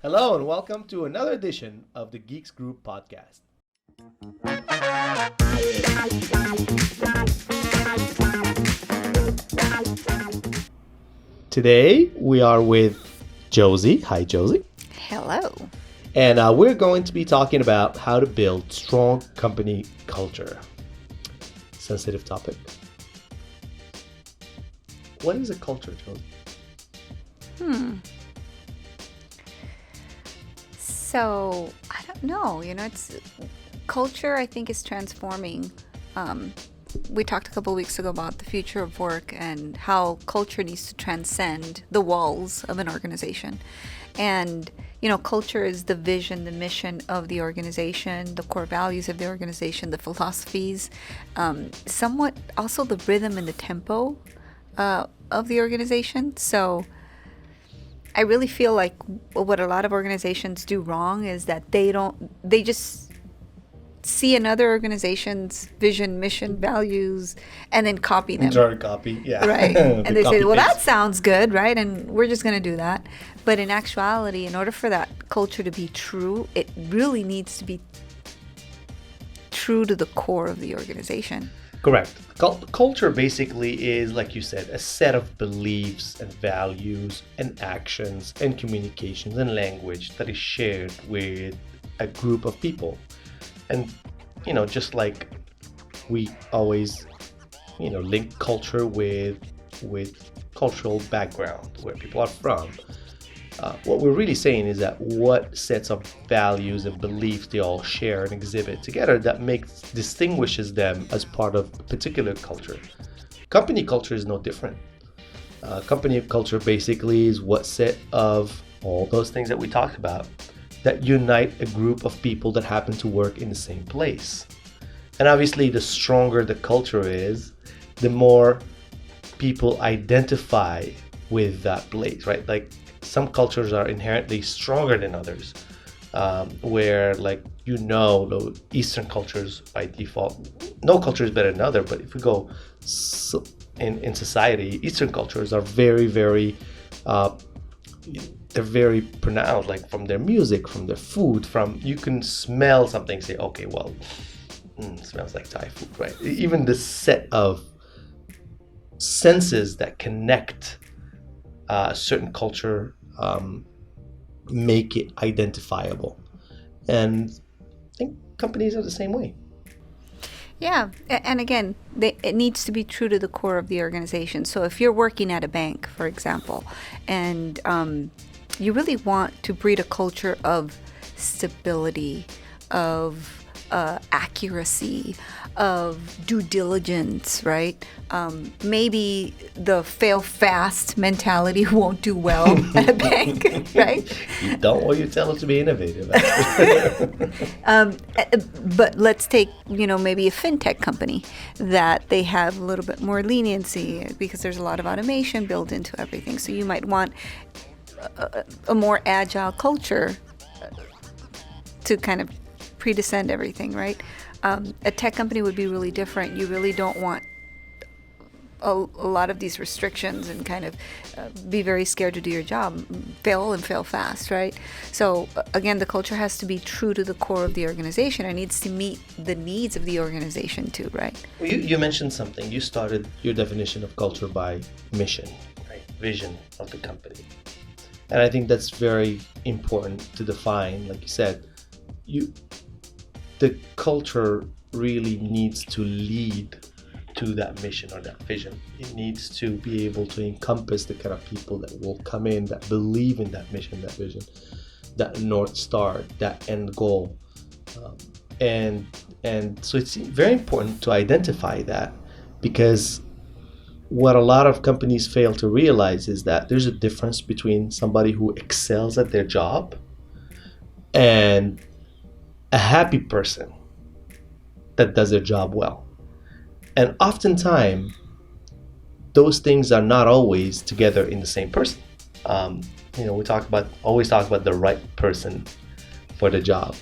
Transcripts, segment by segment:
Hello and welcome to another edition of the Geeks Group podcast. Today we are with Josie. Hi, Josie. Hello. And we're going to be talking about how to build strong company culture. Sensitive topic. What is a culture, Josie? So, I don't know. It's culture, I think, is transforming. We talked a couple of weeks ago about the future of work and how culture needs to transcend the walls of an organization. And, culture is the vision, the mission of the organization, the core values of the organization, the philosophies, somewhat also the rhythm and the tempo of the organization. So, I really feel like what a lot of organizations do wrong is that they just see another organization's vision, mission, values, and then copy them. Jar copy, yeah. Right. And they say, well, that paste. sounds good, right? And we're just going to do that. But in actuality, in order for that culture to be true, it really needs to be true to the core of the organization. Correct. Culture basically is, like you said, a set of beliefs and values and actions and communications and language that is shared with a group of people. And, just like we always, link culture with cultural background, where people are from. What we're really saying is that what sets of values and beliefs they all share and exhibit together that distinguishes them as part of a particular culture. Company culture is no different. Company culture basically is what set of all those things that we talked about that unite a group of people that happen to work in the same place. And obviously, the stronger the culture is, the more people identify with that place, right? Like, some cultures are inherently stronger than others, where the Eastern cultures by default, no culture is better than other, but if we go in society, Eastern cultures are very, very, they're very pronounced, like from their music, from their food, you can smell something, say, okay, well, it smells like Thai food, right? Even the set of senses that connect a certain culture make it identifiable. And I think companies are the same way. Yeah, and again, it needs to be true to the core of the organization. So if you're working at a bank, for example, and you really want to breed a culture of stability, of accuracy, of due diligence, right? Maybe the fail fast mentality won't do well at a bank, right? You don't want your teller to be innovative. But let's take, maybe a fintech company that they have a little bit more leniency because there's a lot of automation built into everything. So you might want a more agile culture to kind of predescend everything, right? A tech company would be really different. You really don't want a lot of these restrictions and kind of be very scared to do your job, fail fast, right? So again, the culture has to be true to the core of the organization. It needs to meet the needs of the organization too, right? You mentioned something. You started your definition of culture by mission, right? Vision of the company. And I think that's very important to define. Like you said, the culture really needs to lead to that mission or that vision. It needs to be able to encompass the kind of people that will come in, that believe in that mission, that vision, that North Star, that end goal. And so it's very important to identify that, because what a lot of companies fail to realize is that there's a difference between somebody who excels at their job and a happy person that does their job well. And oftentimes, those things are not always together in the same person. We always talk about the right person for the job.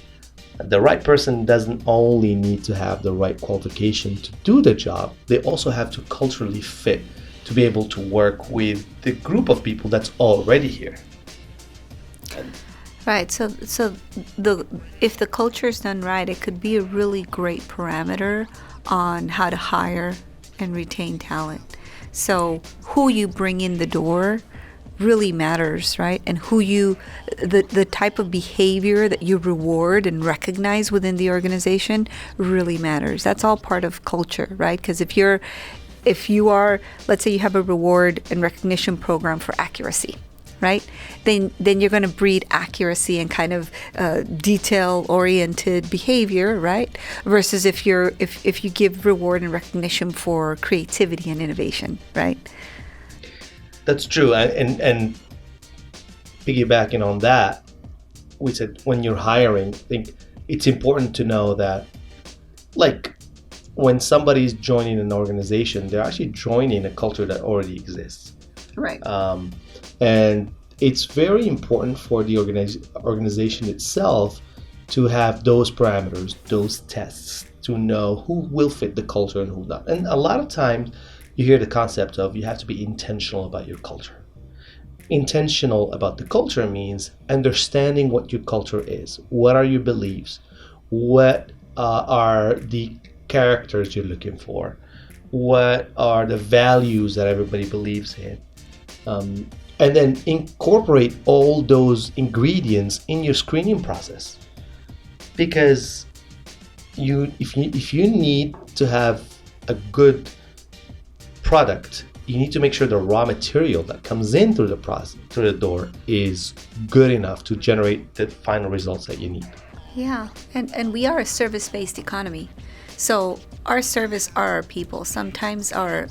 The right person doesn't only need to have the right qualification to do the job, they also have to culturally fit to be able to work with the group of people that's already here. Right. So the if the culture is done right, it could be a really great parameter on how to hire and retain talent. So who you bring in the door really matters, right? And the type of behavior that you reward and recognize within the organization really matters. That's all part of culture, right? Because if you are, let's say you have a reward and recognition program for accuracy, right? Then you're going to breed accuracy and kind of detail-oriented behavior, right? Versus if you give reward and recognition for creativity and innovation, right? That's true. And piggybacking on that, we said when you're hiring, I think it's important to know that, like, when somebody's joining an organization, they're actually joining a culture that already exists. Right. And it's very important for the organization itself to have those parameters, those tests, to know who will fit the culture and who not. And a lot of times you hear the concept of you have to be intentional about your culture. Intentional about the culture means understanding what your culture is. What are your beliefs? What are the characters you're looking for? What are the values that everybody believes in? And then incorporate all those ingredients in your screening process. Because if you need to have a good product, you need to make sure the raw material that comes in through the process, through the door, is good enough to generate the final results that you need. Yeah, and we are a service-based economy. So our service are our people. Sometimes our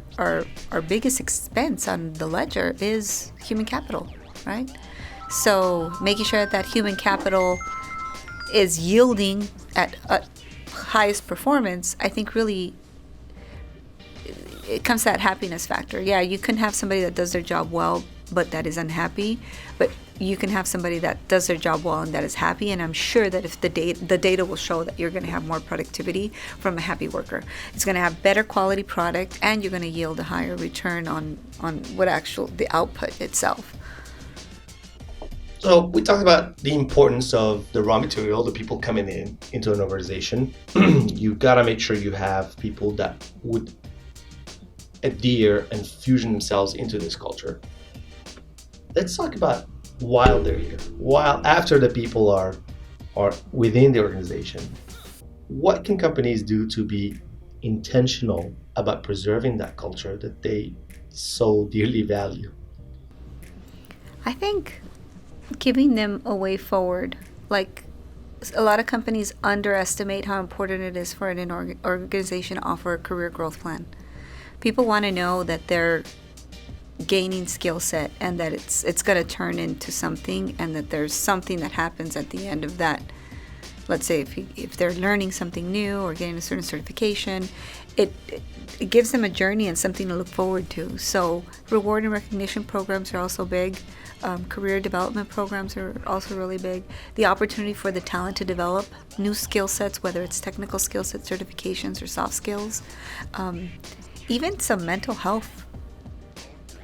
biggest expense on the ledger is human capital, right? So making sure that human capital is yielding at highest performance, I think really it comes to that happiness factor. Yeah, you can have somebody that does their job well, but that is unhappy. But you can have somebody that does their job well and that is happy. And I'm sure that if the data will show that you're going to have more productivity from a happy worker. It's going to have better quality product, and you're going to yield a higher return on the output itself. So we talked about the importance of the raw material, the people coming into an organization. You gotta make sure you have people that would adhere and fusion themselves into this culture. Let's talk about while they're here, while after the people are within the organization. What can companies do to be intentional about preserving that culture that they so dearly value? I think giving them a way forward. Like, a lot of companies underestimate how important it is for an organization to offer a career growth plan. People want to know that they're gaining skill set and that it's going to turn into something, and that there's something that happens at the end of that. Let's say if they're learning something new or getting a certain certification, it gives them a journey and something to look forward to. So reward and recognition programs are also big. Career development programs are also really big. The opportunity for the talent to develop new skill sets, whether it's technical skill sets, certifications, or soft skills. Even some mental health.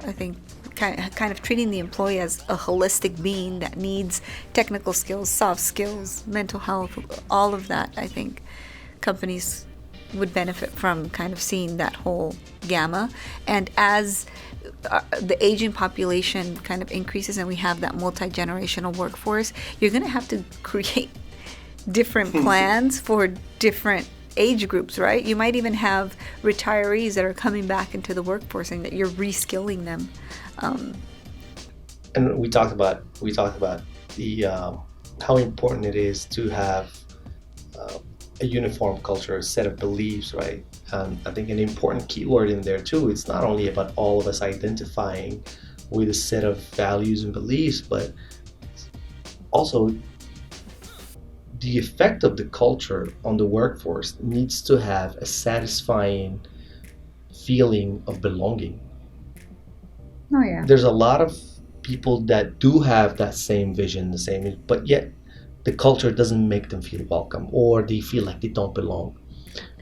I think kind of treating the employee as a holistic being that needs technical skills, soft skills, mental health, all of that. I think companies would benefit from kind of seeing that whole gamma. And as the aging population kind of increases and we have that multi-generational workforce, you're going to have to create different plans for different age groups, right? You might even have retirees that are coming back into the workforce and that you're reskilling them. And we talked about the how important it is to have a uniform culture, a set of beliefs, right? I think an important keyword in there too, it's not only about all of us identifying with a set of values and beliefs, but also the effect of the culture on the workforce needs to have a satisfying feeling of belonging. Oh yeah. There's a lot of people that do have that same vision, but yet the culture doesn't make them feel welcome, or they feel like they don't belong.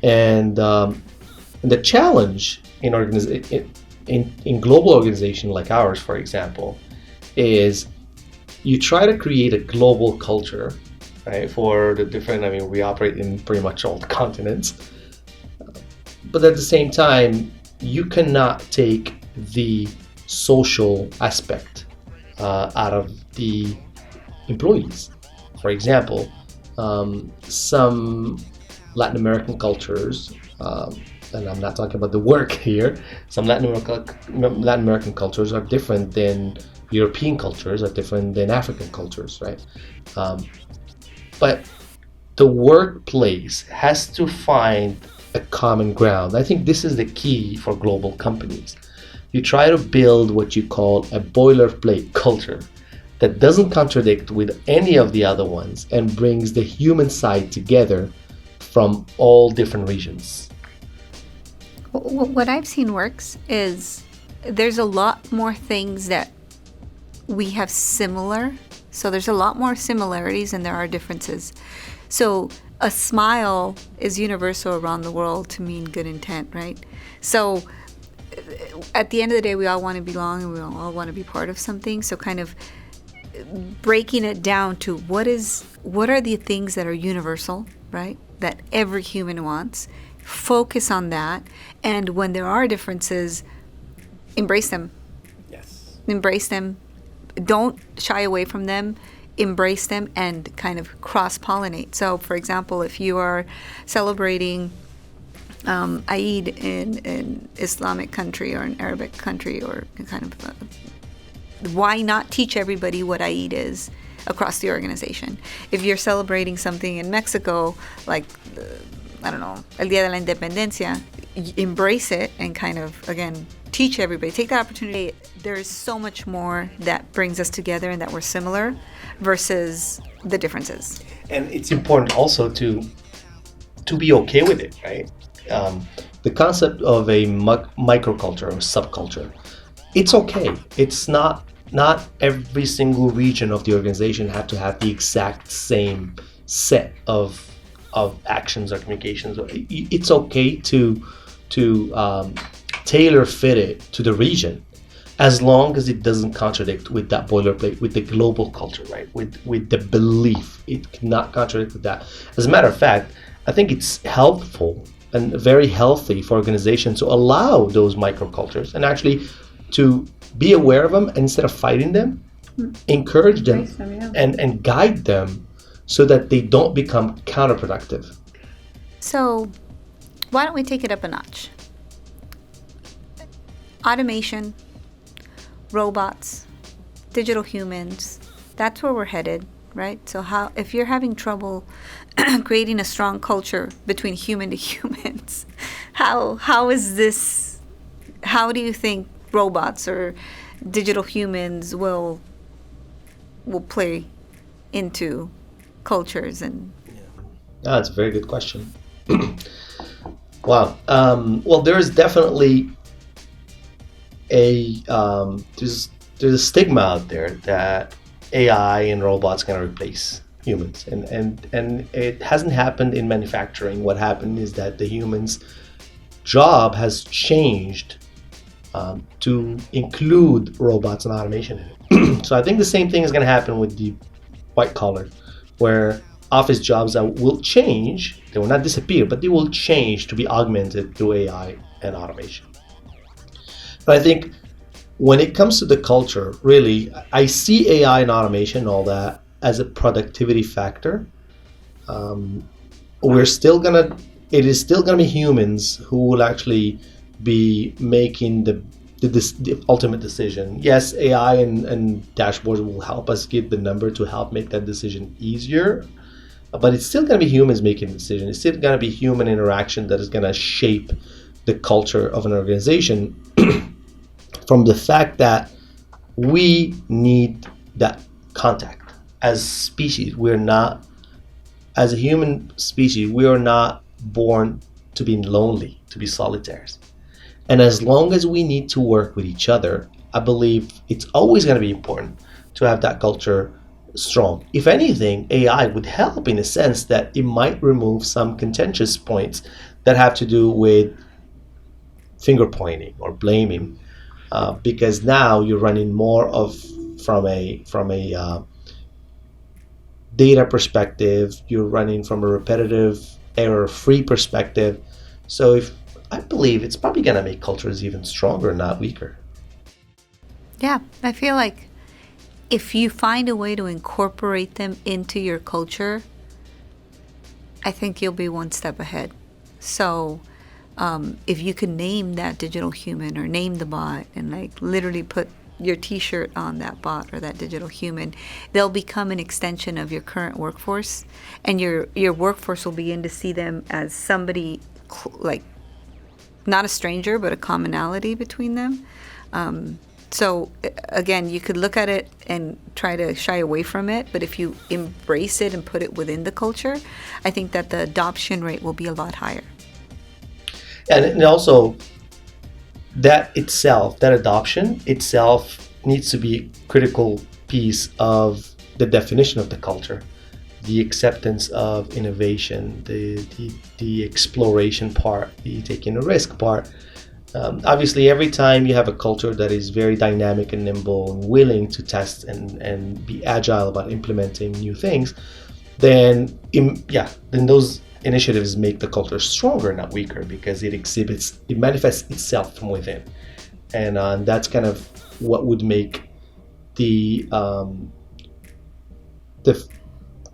And the challenge in global organization like ours, for example, is you try to create a global culture, right, for the different, I mean, we operate in pretty much all the continents, but at the same time, you cannot take the social aspect out of the employees. For example, some Latin American cultures, and I'm not talking about the work here, some Latin American cultures are different than European cultures, are different than African cultures, right? But the workplace has to find a common ground. I think this is the key for global companies. You try to build what you call a boilerplate culture that doesn't contradict with any of the other ones and brings the human side together from all different regions. What I've seen works is there's a lot more things that we have similar. So there's a lot more similarities than there are differences. So a smile is universal around the world to mean good intent, right? So at the end of the day, we all want to belong and we all want to be part of something. So kind of breaking it down to what are the things that are universal, right? That every human wants. Focus on that. And when there are differences, embrace them. Yes. Embrace them. Don't shy away from them. Embrace them and kind of cross-pollinate. So, for example, if you are celebrating Eid in Islamic country or an Arabic country, or kind of, why not teach everybody what Eid is across the organization? If you're celebrating something in Mexico, like, I don't know, El Día de la Independencia, embrace it and kind of, again, teach everybody. Take the opportunity. There is so much more that brings us together and that we're similar versus the differences. And it's important also to be okay with it, right? The concept of a microculture or subculture, it's okay. It's not every single region of the organization have to have the exact same set of actions or communications. It's okay to tailor fit it to the region, as long as it doesn't contradict with that boilerplate, with the global culture, right? With the belief. It cannot contradict with that. As a matter of fact, I think it's helpful and very healthy for organizations to allow those microcultures and actually to be aware of them, and instead of fighting them, encourage them, and guide them so that they don't become counterproductive. So why don't we take it up a notch? Automation, robots, digital humans, that's where we're headed, right? So if you're having trouble creating a strong culture between human to humans, how do you think robots or digital humans will play into cultures? And that's a very good question. Wow. Well, there's definitely there's a stigma out there that AI and robots can replace humans, and it hasn't happened in manufacturing. What happened is that the humans' job has changed to include robots and automation in it. So I think the same thing is going to happen with the white collar, where office jobs will change. They will not disappear, but they will change to be augmented through AI and automation. But I think when it comes to the culture, really, I see AI and automation and all that as a productivity factor. It is still gonna be humans who will actually be making the ultimate decision. Yes, AI and dashboards will help us get the number to help make that decision easier, but it's still going to be humans making the decision. It's still going to be human interaction that is going to shape the culture of an organization. From the fact that we need that contact. As species, as a human species, we are not born to be lonely, to be solitaires. And as long as we need to work with each other, I believe it's always going to be important to have that culture strong. If anything, AI would help in a sense that it might remove some contentious points that have to do with finger pointing or blaming, because now you're running more from a data perspective, you're running from a repetitive, error-free perspective. So if I believe it's probably going to make cultures even stronger, not weaker. Yeah, I feel like if you find a way to incorporate them into your culture, I think you'll be one step ahead. So, if you could name that digital human or name the bot and like literally put your t-shirt on that bot or that digital human, they'll become an extension of your current workforce, and your workforce will begin to see them as somebody like not a stranger but a commonality between them. So again, you could look at it and try to shy away from it, but if you embrace it and put it within the culture, I think that the adoption rate will be a lot higher. And also, that itself, that adoption itself, needs to be a critical piece of the definition of the culture. The acceptance of innovation, the exploration part, the taking a risk part. Obviously, every time you have a culture that is very dynamic and nimble and willing to test and be agile about implementing new things, then those initiatives make the culture stronger, not weaker, because it manifests itself from within, and that's kind of what would make the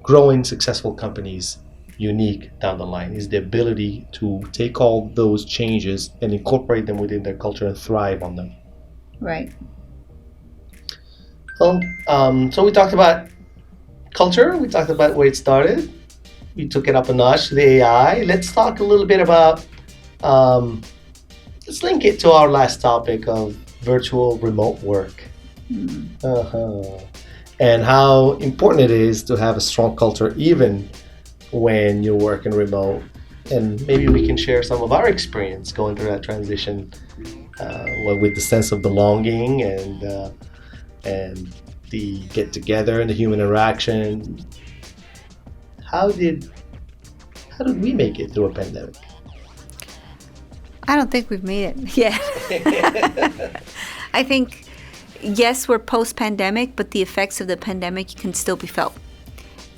growing successful companies unique down the line, is the ability to take all those changes and incorporate them within their culture and thrive on them. Right. So we talked about culture, we talked about where it started, we took it up a notch to the AI. Let's talk a little bit about, let's link it to our last topic of virtual remote work. And how important it is to have a strong culture even when you're working remote. And maybe we can share some of our experience going through that transition, with the sense of belonging and the get together and the human interaction. How did we make it through a pandemic? I don't think we've made it yet. I think, yes, we're post-pandemic, but the effects of the pandemic can still be felt.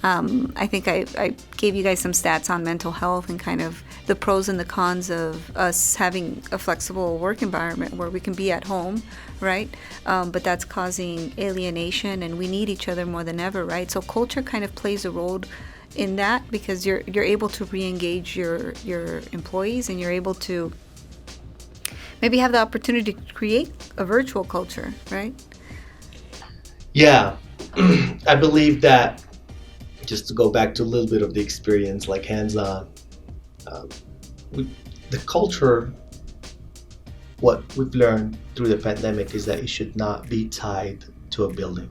I think I gave you guys some stats on mental health and kind of the pros and the cons of us having a flexible work environment where we can be at home, right? But that's causing alienation, and we need each other more than ever, right? So culture kind of plays a role in that, because you're able to re-engage your employees, and you're able to maybe have the opportunity to create a virtual culture, right? Yeah, I believe that, just to go back to a little bit of the experience, like hands-on, the culture, what we've learned through the pandemic is that it should not be tied to a building.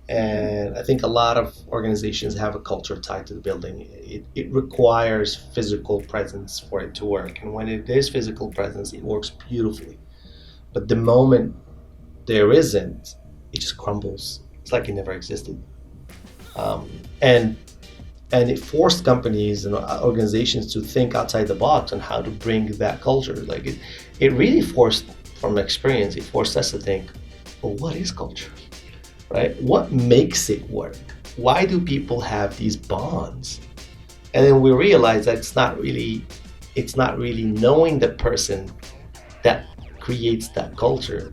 And I think a lot of organizations have a culture tied to the building. It requires physical presence for it to work. And when it is physical presence, it works beautifully. But the moment there isn't, it just crumbles. It's like it never existed. And it forced companies and organizations to think outside the box on how to bring that culture. Like it really forced, from experience, it forced us to think, well, what is culture? Right? What makes it work? Why do people have these bonds? And then we realized that it's not really knowing the person that creates that culture.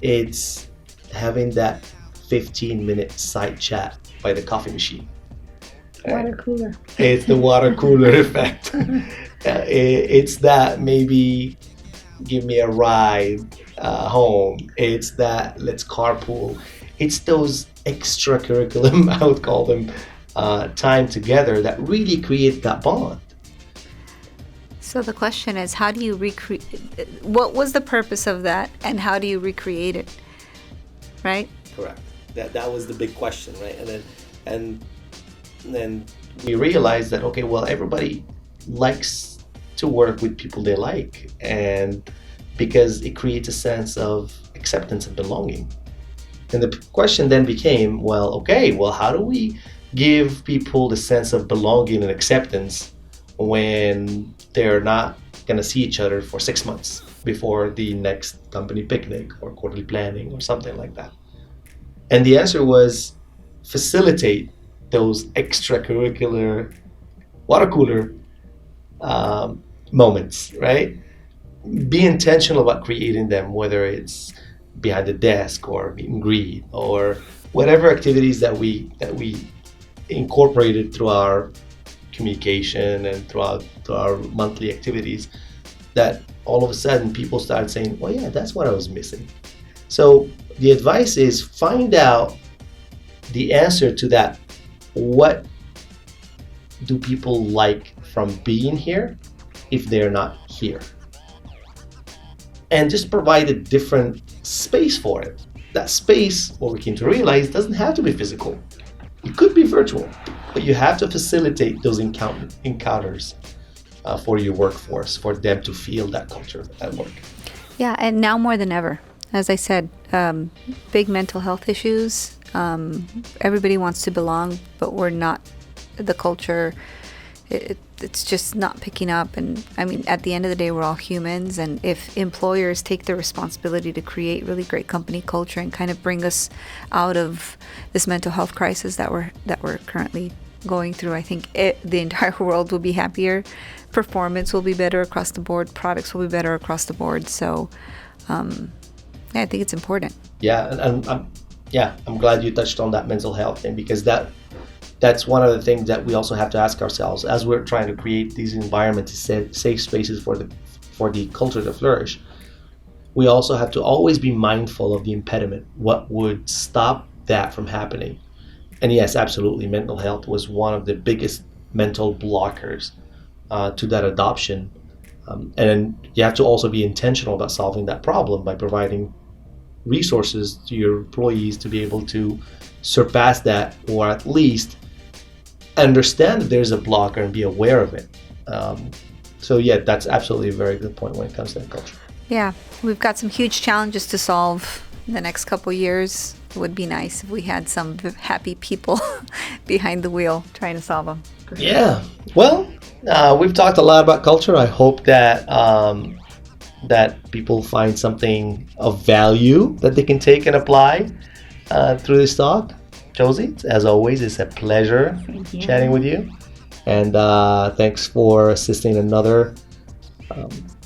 It's having that 15-minute side chat by the coffee machine. Water cooler. It's the water cooler effect. It's that maybe give me a ride home. It's that let's carpool. It's those extracurricular, I would call them, time together that really create that bond. So the question is, how do you recreate? What was the purpose of that, and how do you recreate it? Right? Correct. That was the big question, right? And then we realized that, okay, well, everybody likes to work with people they like, and because it creates a sense of acceptance and belonging. And the question then became, well, how do we give people the sense of belonging and acceptance when they're not going to see each other for 6 months before the next company picnic or quarterly planning or something like that? And the answer was facilitate those extracurricular water cooler moments, right? Be intentional about creating them, whether it's behind the desk or meet and greet or whatever activities that we incorporated through our communication and throughout our monthly activities, that all of a sudden people started saying, well, yeah, that's what I was missing. So the advice is find out the answer to that. What do people like from being here if they're not here? And just provide a different space for it. That space, what we came to realize, doesn't have to be physical. It could be virtual, but you have to facilitate those encounters for your workforce, for them to feel that culture at work. Yeah, and now more than ever, as I said, big mental health issues. Everybody wants to belong, but we're not. The culture, it's just not picking up. And I mean, at the end of the day, we're all humans. And if employers take the responsibility to create really great company culture and kind of bring us out of this mental health crisis that we're currently going through, I think the entire world will be happier. Performance will be better across the board. Products will be better across the board. So, yeah, I think it's important. Yeah, and I'm glad you touched on that mental health thing, because that's one of the things that we also have to ask ourselves as we're trying to create these environments, safe spaces for the culture to flourish. We also have to always be mindful of the impediment. What would stop that from happening? And yes, absolutely, mental health was one of the biggest mental blockers to that adoption. And you have to also be intentional about solving that problem by providing resources to your employees to be able to surpass that, or at least understand that there's a blocker and be aware of it. So yeah, that's absolutely a very good point when it comes to culture. Yeah, we've got some huge challenges to solve in the next couple years. It would be nice if we had some happy people behind the wheel trying to solve them. Yeah, well, we've talked a lot about culture. I hope that that people find something of value that they can take and apply through this talk. Josie, as always, it's a pleasure chatting with you. And thanks for assisting another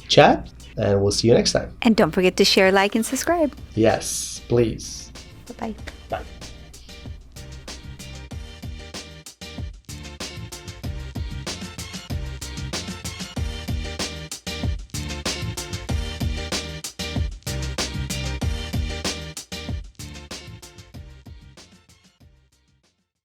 chat. And we'll see you next time. And don't forget to share, like, and subscribe. Yes, please. Bye-bye.